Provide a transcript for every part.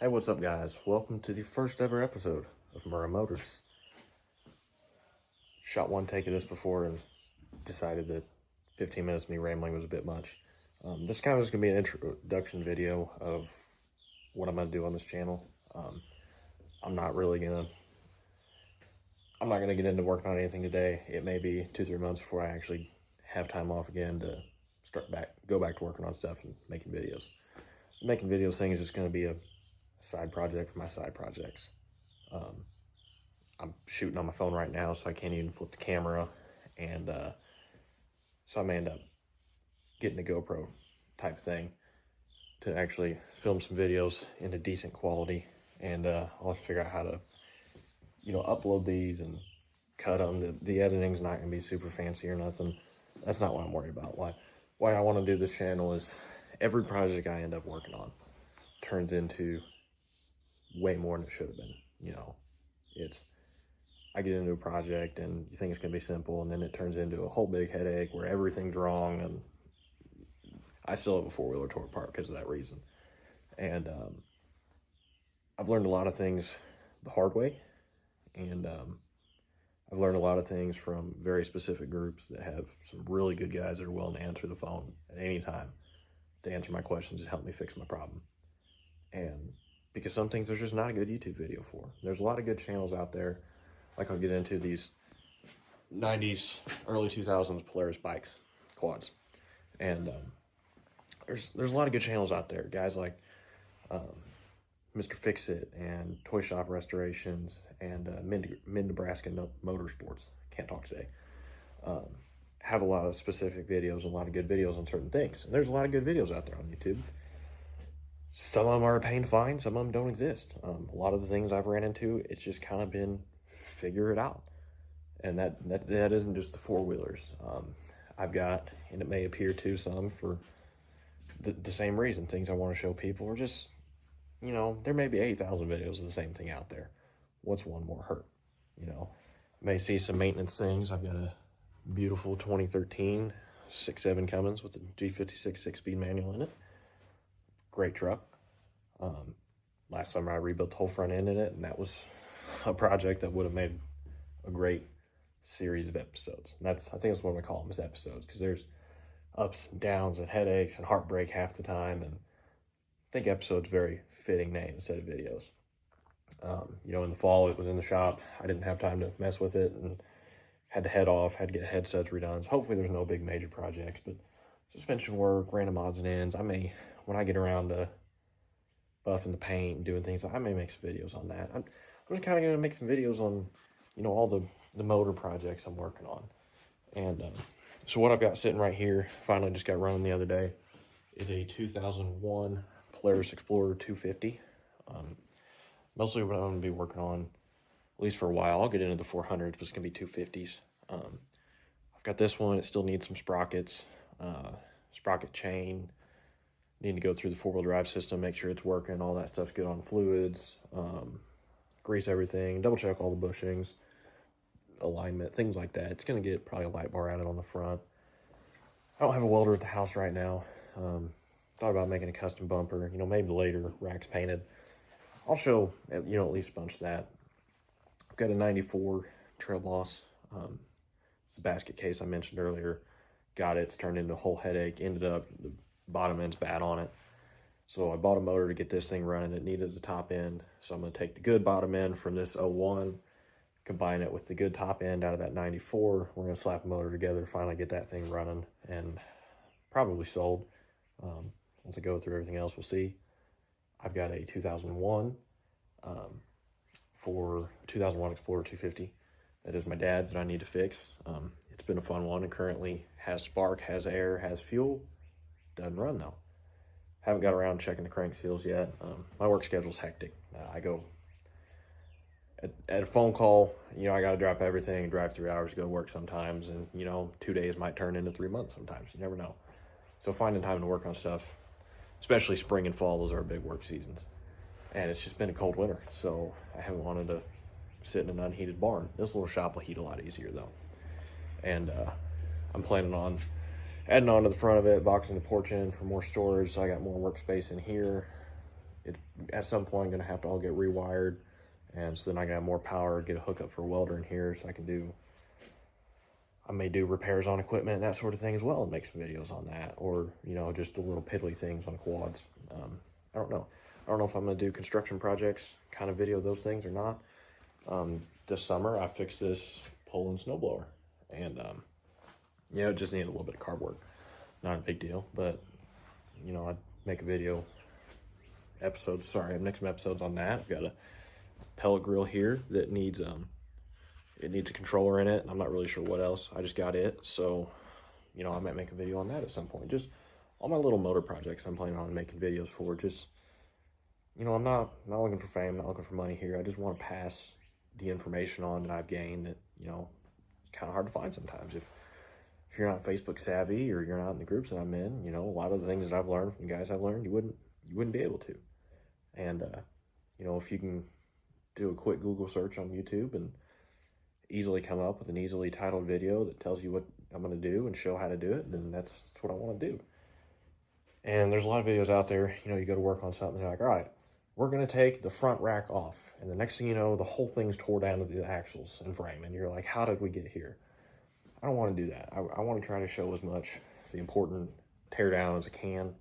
Hey, what's up, guys? Welcome to the first ever episode of Murrah Motors. Shot one take of this before and decided that 15 minutes of me rambling was a bit much. This kind of is going to be an introduction video of what I'm going to do on this channel. I'm not going to get into working on anything today. It may be 2-3 months before I actually have time off again to go back to working on stuff and making videos. The making videos thing is just going to be a side project for my side projects. I'm shooting on my phone right now, so I can't even flip the camera, and so I may end up getting a GoPro type thing to actually film some videos into decent quality, and I'll have to figure out how to, upload these and cut them. The editing's not gonna be super fancy or nothing. That's not what I'm worried about. Why I want to do this channel is every project I end up working on turns into way more than it should have been. I get into a project and you think it's gonna be simple, and then it turns into a whole big headache where everything's wrong, and I still have a four-wheeler tore apart because of that reason. And I've learned a lot of things the hard way, and I've learned a lot of things from very specific groups that have some really good guys that are willing to answer the phone at any time to answer my questions and help me fix my problem. And because some things there's just not a good YouTube video for. There's a lot of good channels out there. Like, I'll get into these 90s, early 2000s Polaris bikes, quads. And there's a lot of good channels out there. Guys like Mr. Fix-It and Toy Shop Restorations and Mid-Nebraska Motorsports, can't talk today, have a lot of specific videos, a lot of good videos on certain things. And there's a lot of good videos out there on YouTube. Some of them are a pain to find, some of them don't exist. A lot of the things I've ran into, it's just kind of been figure it out. And that isn't just the four-wheelers. I've got, and it may appear to some for the same reason, things I want to show people are just, there may be 8,000 videos of the same thing out there. What's one more hurt? May see some maintenance things. I've got a beautiful 2013 6.7 Cummins with a G56 6-speed manual in it. Great truck. Last summer I rebuilt the whole front end in it, and that was a project that would have made a great series of episodes. And I think that's what I call them, is episodes, because there's ups and downs and headaches and heartbreak half the time, and I think episode's a very fitting name instead of videos. In the fall it was in the shop. I didn't have time to mess with it and had to head off, had to get headsets redone. So hopefully there's no big major projects, but suspension work, random odds and ends. When I get around to buffing the paint and doing things, I may make some videos on that. I'm just kind of going to make some videos on, all the motor projects I'm working on. And so what I've got sitting right here, finally just got running the other day, is a 2001 Polaris Explorer 250. Mostly what I'm going to be working on, at least for a while. I'll get into the 400s, but it's going to be 250s. I've got this one. It still needs some sprockets, sprocket chain. Need to go through the four-wheel drive system, make sure it's working, all that stuff's good on fluids, grease everything, double check all the bushings, alignment, things like that. It's going to get probably a light bar added on the front. I don't have a welder at the house right now. Thought about making a custom bumper, maybe later, racks painted. I'll show, at least a bunch of that. I've got a 94 Trail Boss. It's the basket case I mentioned earlier. Got it, it's turned into a whole headache, ended up, the bottom end's bad on it. So I bought a motor to get this thing running. It needed the top end. So I'm going to take the good bottom end from this 01, combine it with the good top end out of that 94. We're going to slap a motor together, finally get that thing running, and probably sold. Once I go through everything else, we'll see. I've got a 2001 Explorer 250. That is my dad's that I need to fix. It's been a fun one, and currently has spark, has air, has fuel. Doesn't run though. Haven't got around checking the crank seals yet. My work schedule's hectic. I go at a phone call, I got to drop everything and drive 3 hours to go to work sometimes, and 2 days might turn into 3 months sometimes. You never know. So finding time to work on stuff, especially spring and fall, those are big work seasons. And it's just been a cold winter, so I haven't wanted to sit in an unheated barn. This little shop will heat a lot easier though. And I'm planning on adding on to the front of it, boxing the porch in for more storage, so I got more workspace in here. it's at some point going to have to all get rewired. And so then I can have more power, get a hookup for a welder in here so I may do repairs on equipment and that sort of thing as well and make some videos on that. Or, you know, just the little piddly things on quads. I don't know. I don't know if I'm going to do construction projects, kind of video those things or not. This summer, I fixed this pole and snowblower. And, yeah, it just needed a little bit of carb work. Not a big deal, but, you know, I'd make a video episodes. Sorry, I'm making some episodes on that. I've got a pellet grill here that needs, it needs a controller in it. I'm not really sure what else. I just got it. So, you know, I might make a video on that at some point. Just all my little motor projects I'm planning on making videos for. Just, you know, I'm not looking for fame, not looking for money here. I just want to pass the information on that I've gained that, you know, it's kind of hard to find sometimes. If you're not Facebook savvy or you're not in the groups that I'm in, you know, a lot of the things that I've learned from the guys I've learned, you wouldn't be able to. And, you know, if you can do a quick Google search on YouTube and easily come up with an easily titled video that tells you what I'm going to do and show how to do it, then that's what I want to do. And there's a lot of videos out there, you know, you go to work on something, you're like, all right, we're going to take the front rack off. And the next thing you know, the whole thing's tore down to the axles and frame. And you're like, how did we get here? I don't want to do that. I want to try to show as much the important tear down as I can.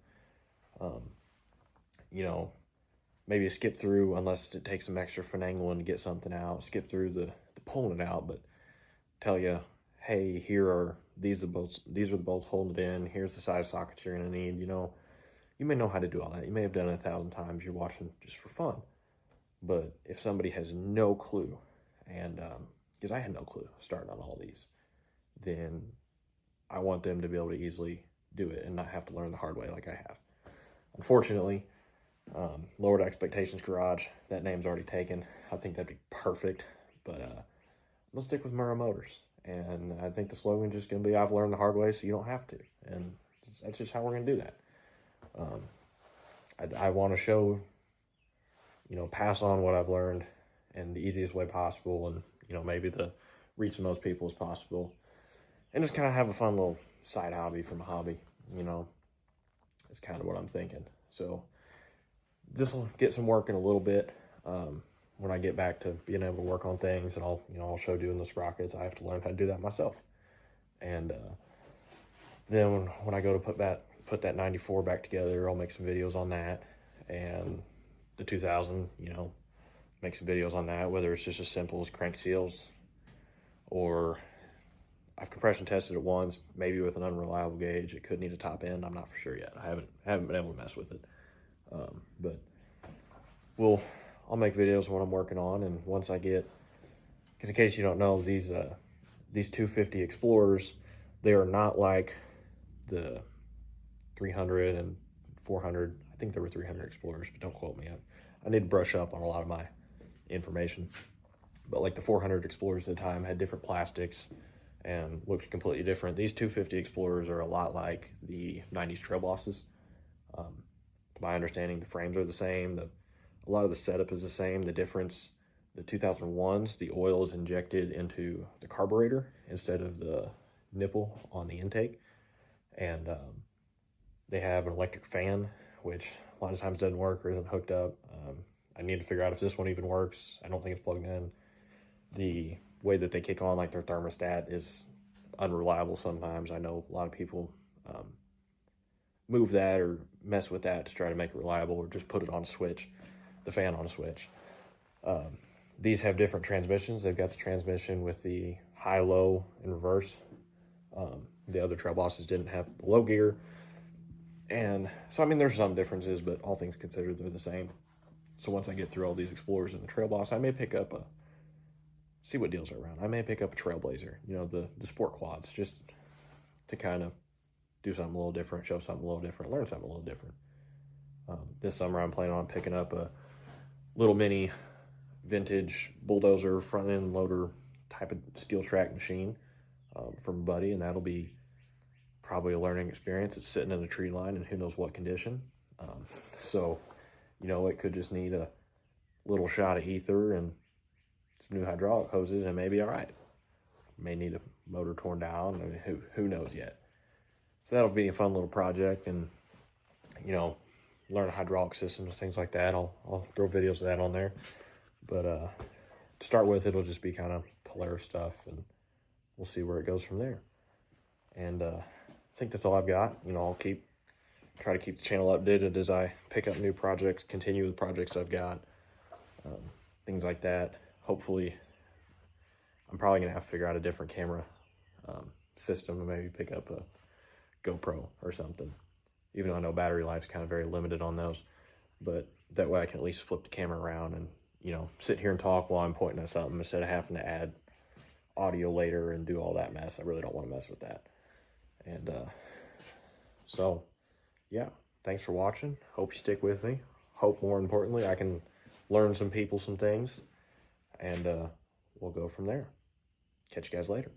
You know, maybe skip through, unless it takes some extra finagling to get something out, skip through the pulling it out, but tell you, hey, these are the bolts holding it in, here's the size sockets you're going to need. You know, you may know how to do all that. You may have done it 1,000 times. You're watching just for fun. But if somebody has no clue, and because I had no clue starting on all these, then I want them to be able to easily do it and not have to learn the hard way like I have. Unfortunately, Lowered Expectations Garage, that name's already taken. I think that'd be perfect, but I'm gonna stick with Murrah Motors. And I think the slogan just gonna be, I've learned the hard way so you don't have to. And that's just how we're gonna do that. I want to show, you know, pass on what I've learned in the easiest way possible, and, you know, maybe to reach the most people as possible, and just kind of have a fun little side hobby from a hobby, you know. It's kind of what I'm thinking. So this will get some work in a little bit. When I get back to being able to work on things, and I'll show doing the sprockets. I have to learn how to do that myself. And then when I go to put that 94 back together, I'll make some videos on that. And the 2000, you know, make some videos on that, whether it's just as simple as crank seals, or I've compression tested it once, maybe with an unreliable gauge. It could need a top end. I'm not for sure yet. I haven't been able to mess with it. But I'll make videos of what I'm working on, and once I get, because in case you don't know, these 250 Explorers, they are not like the 300 and 400. I think there were 300 Explorers, but don't quote me. I need to brush up on a lot of my information. But like the 400 Explorers at the time had different plastics and looked completely different. These 250 Explorers are a lot like the 90s Trail Bosses. To my understanding, the frames are the same. A lot of the setup is the same. The difference, the 2001s, the oil is injected into the carburetor instead of the nipple on the intake. And they have an electric fan, which a lot of times doesn't work or isn't hooked up. I need to figure out if this one even works. I don't think it's plugged in. The way that they kick on, like their thermostat, is unreliable sometimes. I know a lot of people move that or mess with that to try to make it reliable, or just put it on a switch, the fan on a switch. These have different transmissions. They've got the transmission with the high-low in reverse. The other Trail Bosses didn't have the low gear. And so, I mean, there's some differences, but all things considered, they're the same. So once I get through all these Explorers and the Trail Boss, I may pick up see what deals are around. I may pick up a Trailblazer, you know, the sport quads, just to kind of do something a little different, show something a little different, learn something a little different. This summer I'm planning on picking up a little mini vintage bulldozer front end loader type of steel track machine from a buddy, and that'll be probably a learning experience. It's sitting in a tree line in who knows what condition. So, you know, it could just need a little shot of ether and some new hydraulic hoses, and maybe all right. May need a motor torn down. I mean, who knows yet? So that'll be a fun little project, and, you know, learn hydraulic systems, things like that. I'll throw videos of that on there. But to start with, it'll just be kind of Polaris stuff, and we'll see where it goes from there. And I think that's all I've got. You know, I'll try to keep the channel updated as I pick up new projects, continue with projects I've got, things like that. Hopefully, I'm probably gonna have to figure out a different camera system and maybe pick up a GoPro or something. Even though I know battery life's kind of very limited on those, but that way I can at least flip the camera around and, you know, sit here and talk while I'm pointing at something instead of having to add audio later and do all that mess. I really don't want to mess with that. And so, yeah, thanks for watching. Hope you stick with me. Hope, more importantly, I can learn some things, and we'll go from there. Catch you guys later.